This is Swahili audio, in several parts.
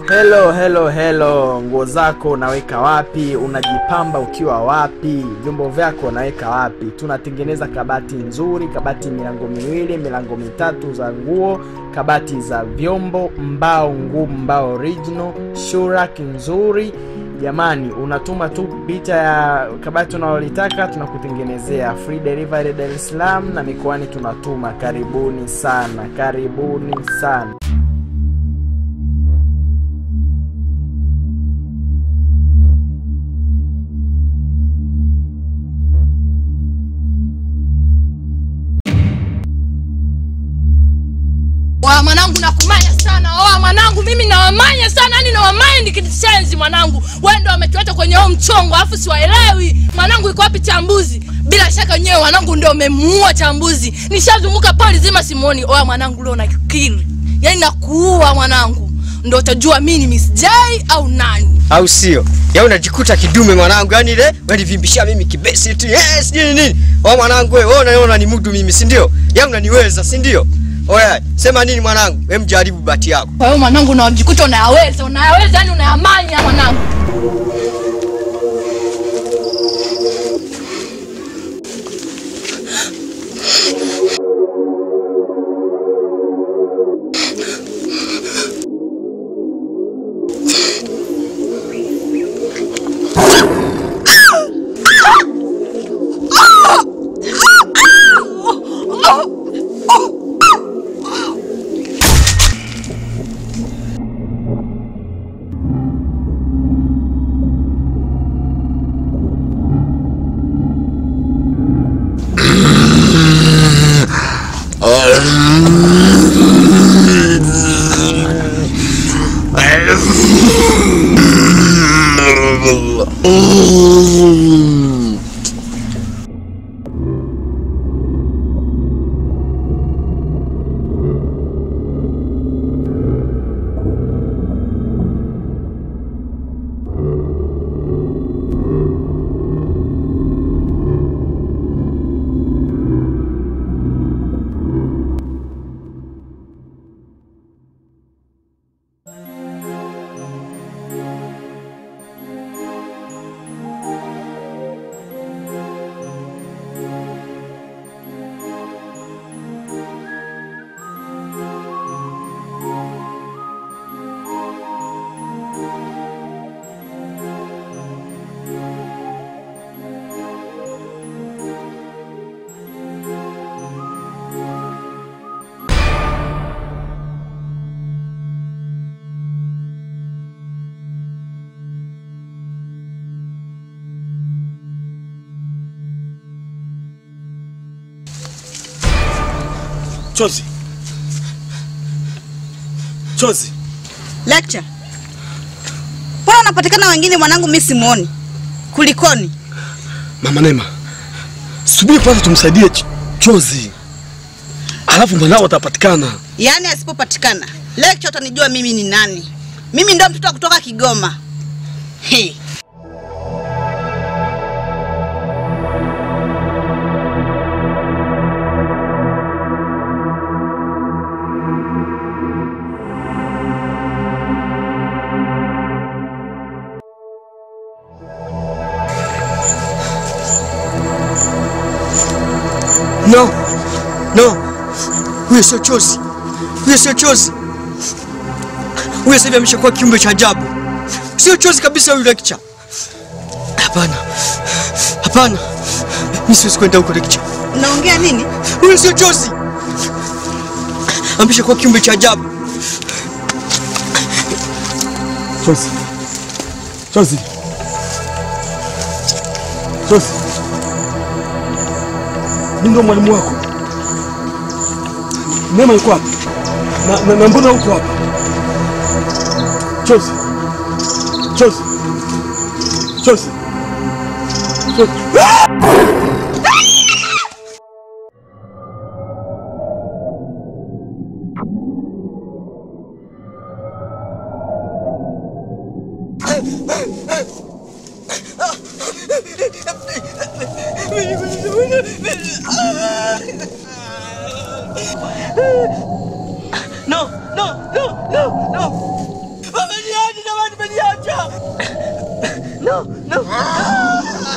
Hello, nguo zako unaweka wapi? Unajipamba ukiwa wapi? Vyombo vyako unaweka wapi? Tunatengeneza kabati nzuri, kabati milango miwili, milango mitatu za nguo, kabati za vyombo, mbao ngumu, mbao original, shurak nzuri. Jamani, unatuma tu picha ya kabati unalolitaka, tunakutengenezea. Free delivery Dar es Salaam na mikoani tunatuma. Karibuni sana, karibuni sana. Mwanangu nakumanya sana. Mwanangu mimi nawamanya sana, yani nawamanya nikitenzi mwanangu. Wewe ndio umetuacha kwenye huo mchongo afu siwaelewi. Mwanangu yuko wapi Chambuzi? Bila shaka nyewe mwanangu ndio umemuua Chambuzi. Nishazunguka pale zima simuoni. Mwanangu leo nakukiri. Yaani nakuua mwanangu. Ndio utajua mimi ni Miss J au nani. Au sio? Yeye unajikuta kidume mwanangu, yani ile walivimbishia mimi kibesi tu. Yes, nini? Mwanangu wewe unaona ni mtu mimi, si ndio? Yeye unaniweza, si ndio? Oya, sema nini mwanangu? Hem jaribu bati yako. Kwa hiyo mwanangu unajikuta unayaweza yani unayamanya mwanangu. Chozi. Lecture. Mbona unapatikana wengine mwanangu mimi simuoni? Kulikoni? Mama Neema. Subiri kwanza tumsaidie Chozi. Alafu mwanao atapatikana. Yaani asipopatikana, lecture utanijua mimi ni nani. Mimi ndio mtoto kutoka Kigoma. Hey. No. Huyo sio Chozi. Huyo sasa ameshakuwa kiumbe cha ajabu. Sio Chozi kabisa huyo lecture. Hapana. Mimi siwezi kwenda huko lecture. Unaongea nini? Huyo sio Chozi. Ameshakuwa kiumbe cha ajabu. Chozi. Ndio mwalimu wako. Neema yuko hapa. Na mbona uko hapa? Chozi. No. No, no.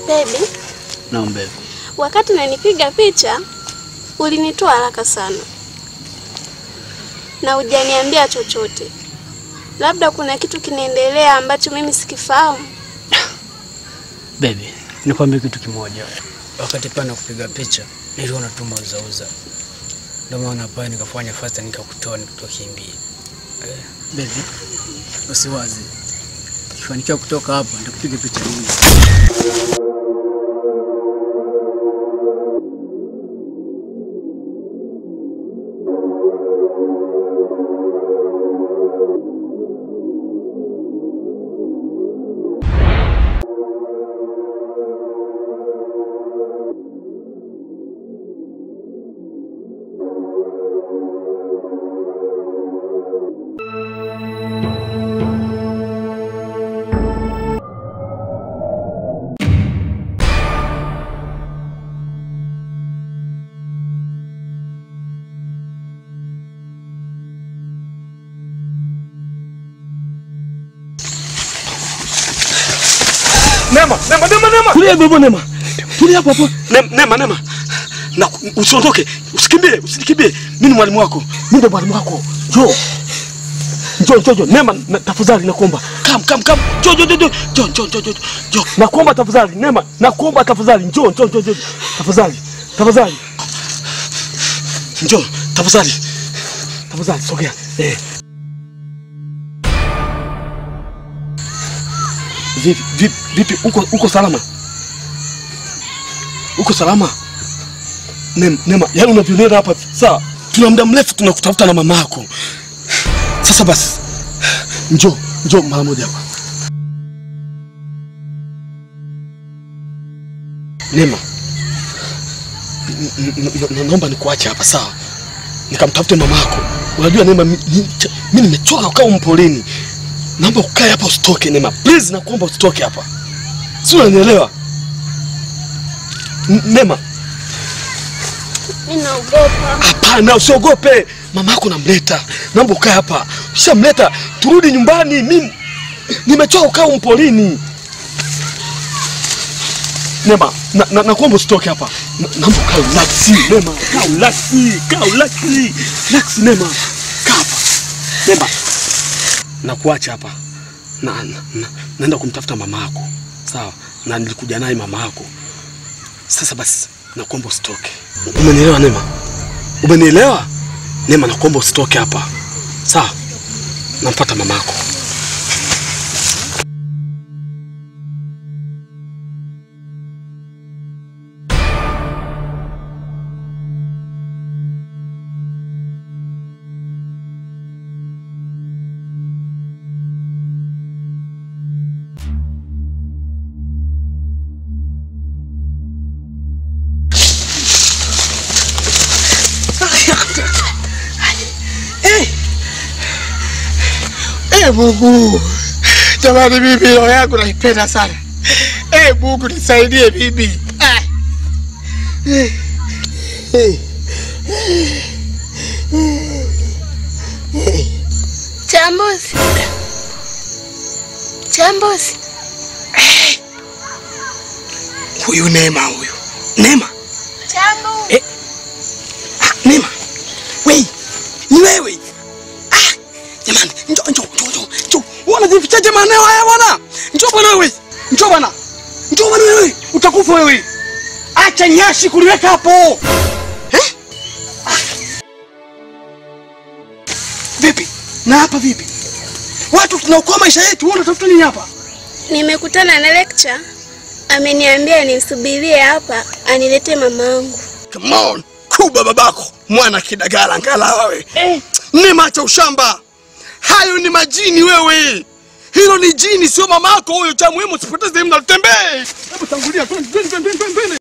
Baby. Naomba. Wakati unanipiga picha ulinitoa haraka sana. Na hujaniambia chochote. Labda kuna kitu kinaendelea ambacho mimi sikifahamu. Baby, nikwambie kitu kimoja. Wakati pana kupiga picha, niliona tu mauzauza. Ndio maana pale nikafanya fasta nikakutoa nikutokimbia. Baby, usiwazi. Kifanikiwa kutoka hapa nitakupiga picha nyingi. Nema. Tulia bebo Nema. Tulia hapo hapo. Nema. Na usiondoke. Usinikimbie. Mimi ni mwalimu wako. Mimi ndo mwalimu wako. Njoo. Nema, tafadhali nakuomba. Come. Njoo. Nakuomba tafadhali. Nema, nakuomba tafadhali. Njoo. Tafadhali. Njoo, tafadhali. Sogea. Vipi uko salama? Uko salama? Nema, yaani unavyonera hapa sawa. Tuna muda mrefu tunakutafuta na mama yako. Sasa basi. Njoo mara moja hapa. Nema. Naomba nikuache hapa sawa. Nikamtafute mama yako. Unajua Nema, mimi nimechoka kukaa mpolini. Naomba ukae hapa usitoke Nema. Please nakuomba usitoke hapa. Si unanielewa? Nema. Mimi naogopa. Hapana, usiogope. Mama yako namleta. Naomba ukae hapa. Ushamleta, turudi nyumbani. Mimi nimechoka kukaa mpolini. Nema, nakuomba usitoke hapa. Naomba ukae relax Nema. Kaa relax Nema. Kaa hapa. Nema. Nakuacha hapa. Naenda kumtafuta mama yako. Sawa? Na nilikuja naye mama yako. Sasa basi nakuomba usitoke. Umenielewa Nema? Umenielewa? Nema, nakuomba usitoke hapa. Sawa? Nampata mama yako. Mungu. Jamani bibi, roho yangu naipenda sana. Mungu nisaidie bibi. Chambozi. Huyu Nema huyu. Nema. Chambo. Nema. Ni wewe. Jamani, njoo. Unajificha jamani. maneno haya bwana. Njoo bwana wewe. Njoo bwana. Njoo bwana wewe. Utakufa wewe. Acha nyashi kuliweka hapo. Vipi? Na hapa vipi? Watu tunaokoa maisha yetu, wewe unatafuta nini hapa? Nimekutana na lecture. Ameniambia nimsubirie hapa anilete mamangu. Come on. Kuba babako. Mwana kidagala ngala wewe. Ni macho ushamba. Hayo ni majini wewe. Hilo ni jini sio mamako huyo. Cha muhimu usipoteze muda utembee. Hebu tangulia twende.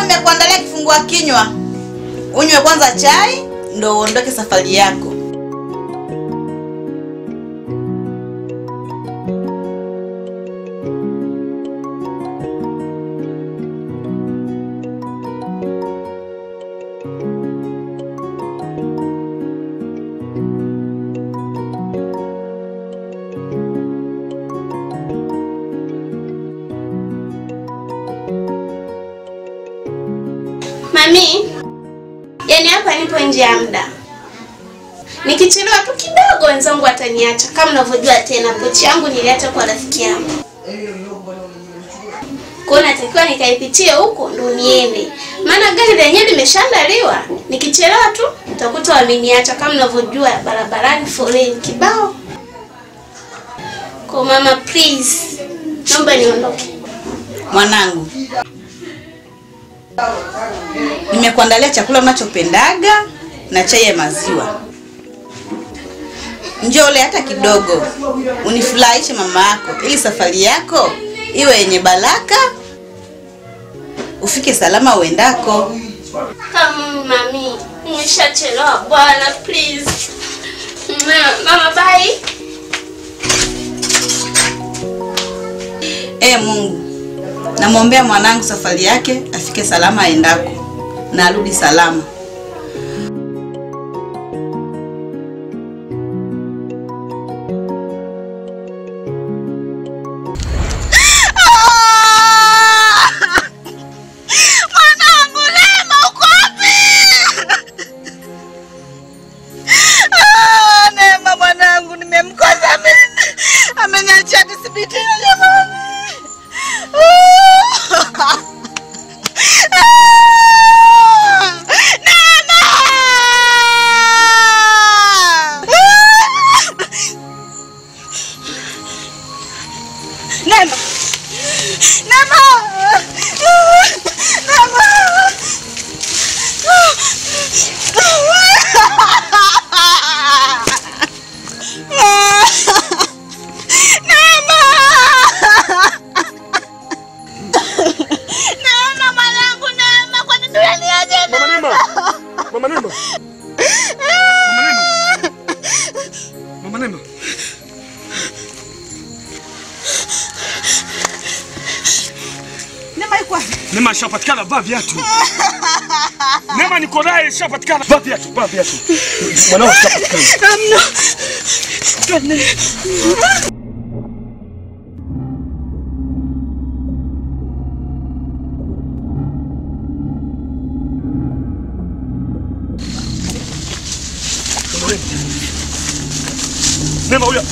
Nimekuandalia kifungua kinywa. Unywe kwanza chai ndio uondoke safari yako. Mami, yani hapa nipo nje ya muda. Nikichelewa tu kidogo wenzangu wataniacha. Kama unavyojua tena pochi yangu niliacha kwa rafiki yangu. Kwa natakiwa nikaipitie huko ndo niende. Maana gari lenyewe limeshaandaliwa. Nikichelewa tu utakuta wameniacha kama unavyojua barabarani foleni kibao. Kwa mama please, naomba niondoke. Mwanangu, nimekuandalia chakula unachopendaga na chai ya maziwa. Njoo ule hata kidogo. Unifurahishe mama yako ili safari yako iwe yenye baraka. Ufike salama uendako. Kama mami, nimeshachelewa bwana please. Mama bye. Mungu, namwombea mwanangu safari yake afike salama aendako na arudi salama. Nema iko wapi? Neema shapatikana, vaa viatu. Neema niko naye shapatikana, vaa viatu. Mwanao shapatikana. Amna. Twende. Neema huyo.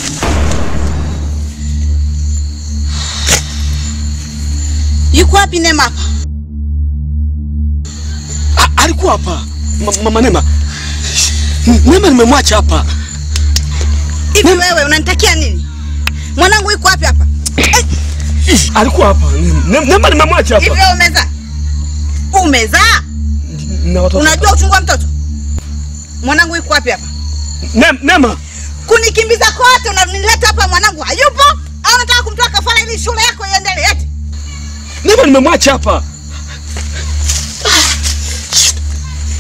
Yuko wapi Neema hapa? Alikuwa hapa. Mama Neema. Neema nimemwacha hapa. Hivi wewe unanitakia nini? Mwanangu yuko wapi hapa? Alikuwa hapa. Neema nimemwacha hapa. Hivi wewe umezaa? Umezaa? Na watoto. Unajua uchungu wa mtoto? Mwanangu yuko wapi hapa? Neema. Kunikimbiza kote unanileta hapa mwanangu hayupo? Au unataka kumtoa kafara ili shule yako iendelee eti? Neema nimemwacha hapa.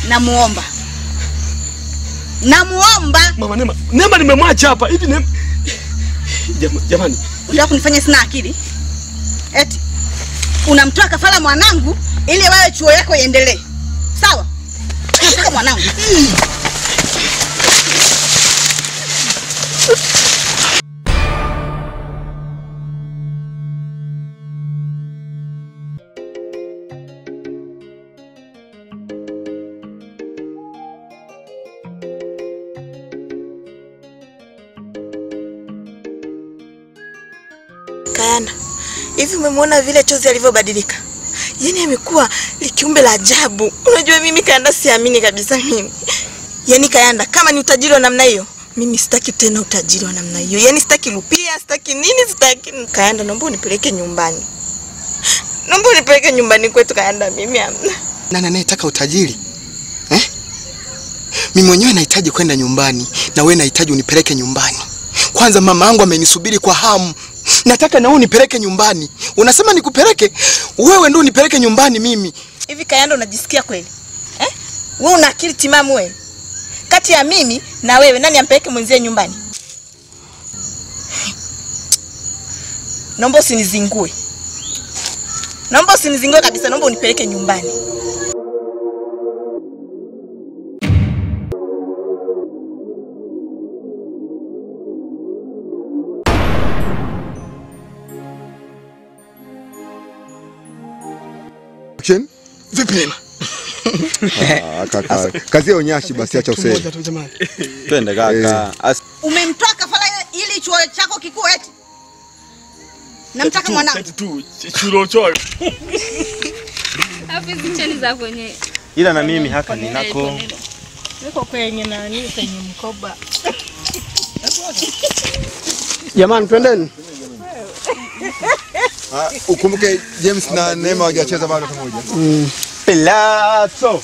Namuomba. Mama Neema nimemwacha hapa. Hivi Neema. Jamani. Unataka kunifanya sina akili? Eti unamtoa kafara mwanangu ili wewe chuo yako iendelee. Sawa? Shika mwanangu. Kayanda, hivi umemwona vile Chozi alivyobadilika? Yaani amekuwa likiumbe la ajabu. Unajua mimi Kayanda siamini kabisa mimi. Yaani Kayanda, kama ni utajiri wa namna hiyo, mimi sitaki tena utajiri wa namna hiyo. Yaani sitaki rupia, sitaki nini, sitaki. Kayanda, naomba unipeleke nyumbani. Naomba unipeleke nyumbani kwetu Kayanda, mimi hamna. Nani anayetaka utajiri? Mimi mwenyewe nahitaji kwenda nyumbani na wewe nahitaji unipeleke nyumbani. Kwanza mama yangu amenisubiri kwa hamu. Nataka na wewe unipeleke nyumbani. Unasema nikupeleke? Wewe ndio unipeleke nyumbani mimi. Hivi Kayanda unajisikia kweli? Wewe una akili timamu wewe? Kati ya mimi na wewe nani ampeleke mwenzie nyumbani? Naomba usinizingue. Naomba usinizingue kabisa, naomba unipeleke nyumbani. Vipi Neema? Kaka. Kazi ya unyashi basi acha useme. Twende kaka. Umemtoa kafara ili chuo chako kikuu eti? Namtaka mwanangu. Chuo choyo. Hapo hizi cheni za kwenye. Ila na mimi haka ninako. Niko kwenye nani kwenye mkoba. Jamani twendeni. Ukumbuke James na Neema hawajacheza bado pamoja. Pelazo.